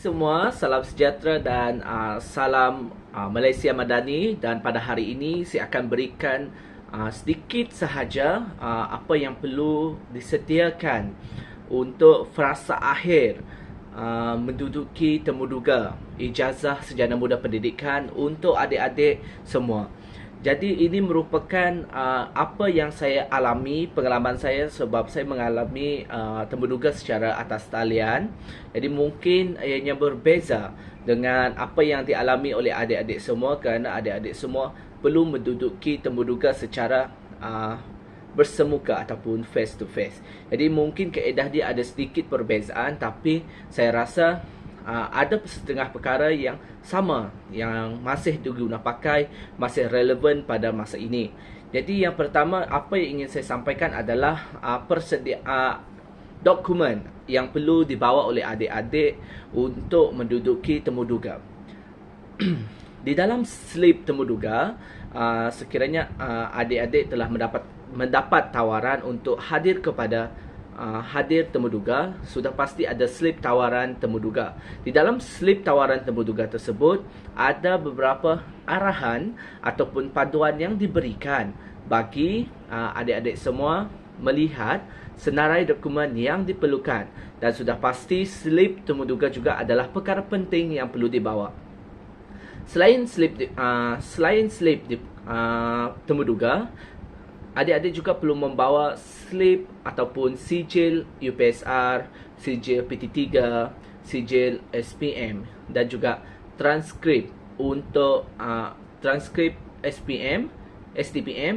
Semua, salam sejahtera dan salam Malaysia Madani. Dan pada hari ini saya akan berikan sedikit sahaja apa yang perlu disediakan untuk frasa akhir menduduki temuduga ijazah sarjana muda pendidikan untuk adik-adik semua. Jadi ini merupakan apa yang saya alami, pengalaman saya sebab saya mengalami temuduga secara atas talian. Jadi mungkin ianya berbeza dengan apa yang dialami oleh adik-adik semua kerana adik-adik semua perlu menduduki temuduga secara bersemuka ataupun face to face. Jadi mungkin kaedah dia ada sedikit perbezaan, tapi saya rasa ada setengah perkara yang sama, yang masih diguna pakai, masih relevan pada masa ini. Jadi yang pertama, apa yang ingin saya sampaikan adalah dokumen yang perlu dibawa oleh adik-adik untuk menduduki temuduga. Di dalam slip temuduga, sekiranya adik-adik telah mendapat tawaran untuk hadir kepada hadir temuduga, sudah pasti ada slip tawaran temuduga. Di dalam slip tawaran temuduga tersebut ada beberapa arahan ataupun panduan yang diberikan bagi adik-adik semua melihat senarai dokumen yang diperlukan, dan sudah pasti slip temuduga juga adalah perkara penting yang perlu dibawa. Selain slip temuduga, adik-adik juga perlu membawa slip ataupun sijil UPSR, sijil PT3, sijil SPM dan juga transkrip untuk transkrip STPM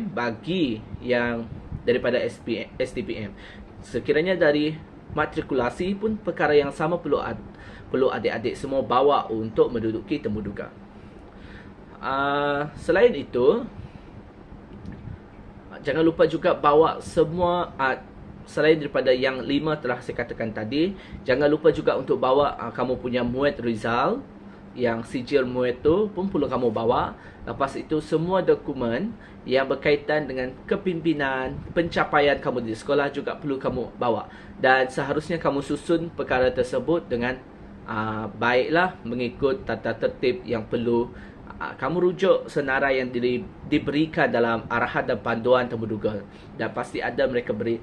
bagi yang daripada STPM. Sekiranya dari matrikulasi pun perkara yang sama perlu adik-adik semua bawa untuk menduduki temuduga. Selain itu, jangan lupa juga bawa semua selain daripada yang 5 telah saya katakan tadi, jangan lupa juga untuk bawa kamu punya muat result, yang sijil muat tu pun perlu kamu bawa. Lepas itu semua dokumen yang berkaitan dengan kepimpinan, pencapaian kamu di sekolah juga perlu kamu bawa. Dan seharusnya kamu susun perkara tersebut dengan baiklah, mengikut tata tertib yang perlu kamu rujuk senarai yang diberikan dalam arahan dan panduan temuduga, dan pasti ada mereka beri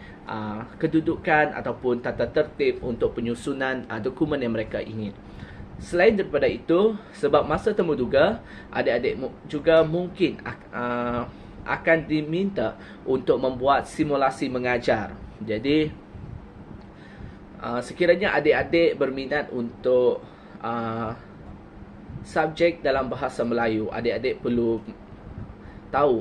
kedudukan ataupun tata tertib untuk penyusunan dokumen yang mereka ingin. Selain daripada itu, sebab masa temuduga, adik-adik juga mungkin akan diminta untuk membuat simulasi mengajar. Jadi sekiranya adik-adik berminat untuk subjek dalam bahasa Melayu, adik-adik perlu tahu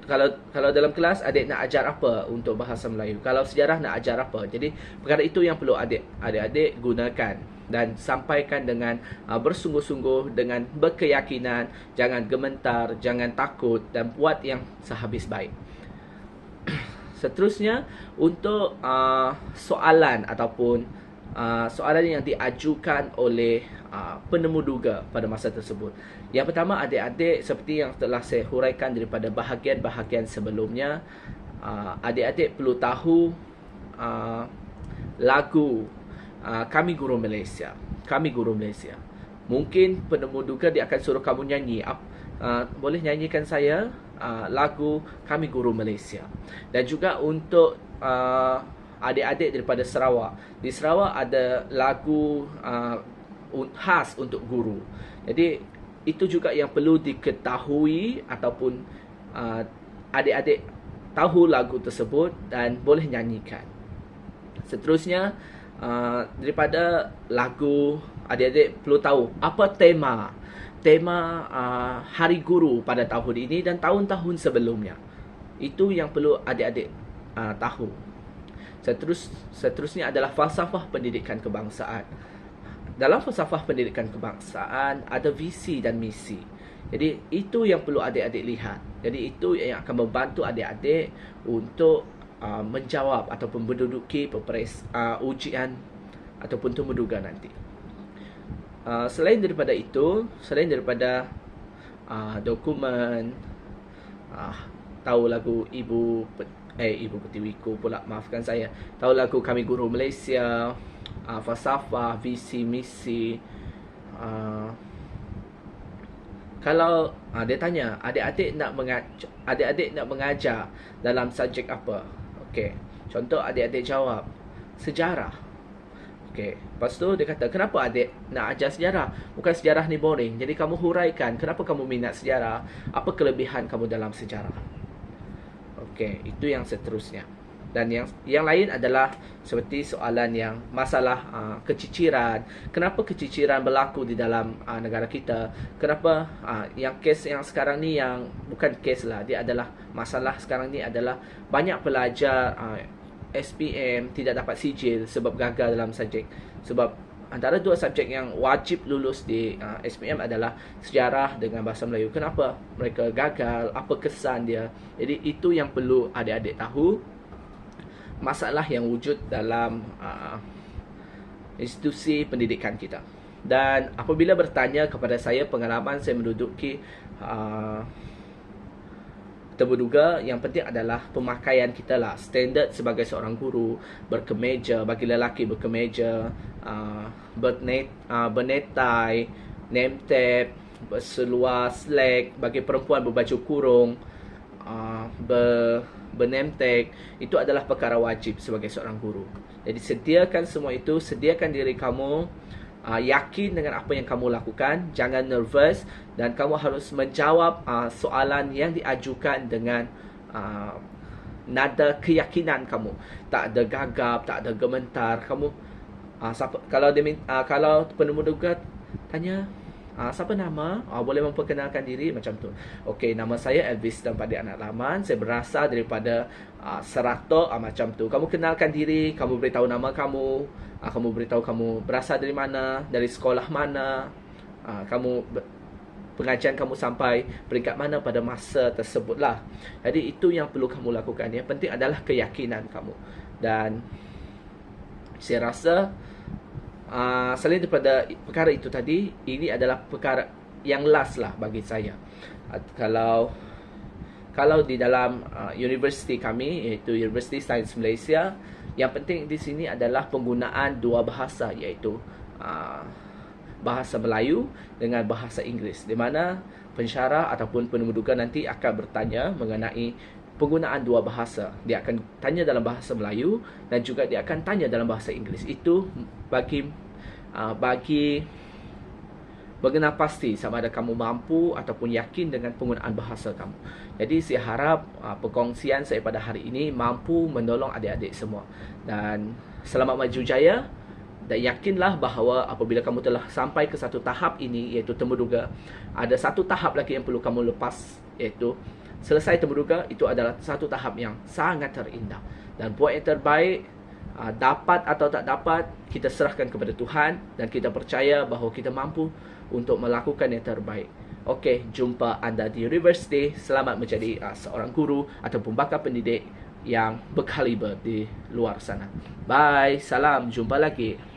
kalau dalam kelas adik nak ajar apa untuk bahasa Melayu, kalau sejarah nak ajar apa. Jadi perkara itu yang perlu adik-adik gunakan dan sampaikan dengan bersungguh-sungguh, dengan berkeyakinan, jangan gementar, jangan takut, dan buat yang sehabis baik. Seterusnya, untuk soalan ataupun soalan yang diajukan oleh penemuduga pada masa tersebut. Yang pertama, adik-adik, seperti yang telah saya huraikan daripada bahagian-bahagian sebelumnya, adik-adik perlu tahu lagu Kami Guru Malaysia. Kami Guru Malaysia. Mungkin penemuduga dia akan suruh kamu nyanyi. Boleh nyanyikan saya lagu Kami Guru Malaysia. Dan juga untuk adik-adik daripada Sarawak. Di Sarawak ada lagu khas untuk guru. Jadi itu juga yang perlu diketahui ataupun adik-adik tahu lagu tersebut dan boleh nyanyikan. Seterusnya, daripada lagu, adik-adik perlu tahu apa tema Hari Guru pada tahun ini dan tahun-tahun sebelumnya. Itu yang perlu adik-adik tahu. Seterusnya adalah falsafah pendidikan kebangsaan. Dalam falsafah pendidikan kebangsaan ada visi dan misi. Jadi itu yang perlu adik-adik lihat. Jadi itu yang akan membantu adik-adik untuk menjawab ataupun menduduki ujian ataupun temuduga nanti. Selain daripada itu, selain daripada dokumen, tahu lagu Ibu Pertiwiku pula, maafkan saya, tahu lagu Kami Guru Malaysia, falsafah, visi, misi, uh, kalau dia tanya adik-adik nak mengajar dalam subjek apa? Okey. Contoh adik-adik jawab sejarah. Okey. Lepas tu dia kata, kenapa adik nak ajar sejarah? Bukan sejarah ni boring. Jadi kamu huraikan kenapa kamu minat sejarah? Apa kelebihan kamu dalam sejarah? Okey, itu yang seterusnya. Dan yang lain adalah seperti soalan yang masalah keciciran. Kenapa keciciran berlaku di dalam negara kita? Kenapa yang kes yang sekarang ni, yang bukan kes lah, dia adalah masalah sekarang ni adalah banyak pelajar SPM tidak dapat sijil sebab gagal dalam subjek. Sebab antara dua subjek yang wajib lulus di SPM adalah sejarah dengan bahasa Melayu. Kenapa mereka gagal? Apa kesan dia? Jadi itu yang perlu adik-adik tahu. Masalah yang wujud dalam institusi pendidikan kita. Dan apabila bertanya kepada saya pengalaman saya menduduki terduga, yang penting adalah pemakaian kita lah. Standard sebagai seorang guru, berkemeja, bagi lelaki berkemeja, bernetai, name tab, berseluar slack, bagi perempuan berbaju kurung, bername tag. Itu adalah perkara wajib sebagai seorang guru. Jadi sediakan semua itu, sediakan diri kamu, yakin dengan apa yang kamu lakukan, jangan nervous, dan kamu harus menjawab soalan yang diajukan dengan nada keyakinan kamu. Tak ada gagap, tak ada gementar. Kamu kalau penemu tanya siapa nama? Boleh memperkenalkan diri macam tu. Okey, nama saya Elvis dan pada anak laman. Saya berasal daripada Seratok, macam tu. Kamu kenalkan diri, kamu beritahu nama kamu, kamu beritahu kamu berasal dari mana, dari sekolah mana, kamu pengajian kamu sampai peringkat mana pada masa tersebut lah. Jadi itu yang perlu kamu lakukan. Yang penting adalah keyakinan kamu. Dan saya rasa selain daripada perkara itu tadi, ini adalah perkara yang last lah bagi saya. Kalau di dalam universiti kami, iaitu Universiti Sains Malaysia, yang penting di sini adalah penggunaan dua bahasa, iaitu bahasa Melayu dengan bahasa Inggeris, di mana pensyarah ataupun penemuduga nanti akan bertanya mengenai penggunaan dua bahasa. Dia akan tanya dalam bahasa Melayu dan juga dia akan tanya dalam bahasa Inggeris. Itu bagi mengenal pasti sama ada kamu mampu ataupun yakin dengan penggunaan bahasa kamu. Jadi saya harap perkongsian saya pada hari ini mampu menolong adik-adik semua. Dan selamat maju jaya. Dan yakinlah bahawa apabila kamu telah sampai ke satu tahap ini, iaitu temuduga, ada satu tahap lagi yang perlu kamu lepas, iaitu selesai temuduga. Itu adalah satu tahap yang sangat terindah. Dan buat yang terbaik, dapat atau tak dapat, kita serahkan kepada Tuhan. Dan kita percaya bahawa kita mampu untuk melakukan yang terbaik. Okey, jumpa anda di universiti. Selamat menjadi seorang guru ataupun bakal pendidik yang berkaliber di luar sana. Bye, salam, jumpa lagi.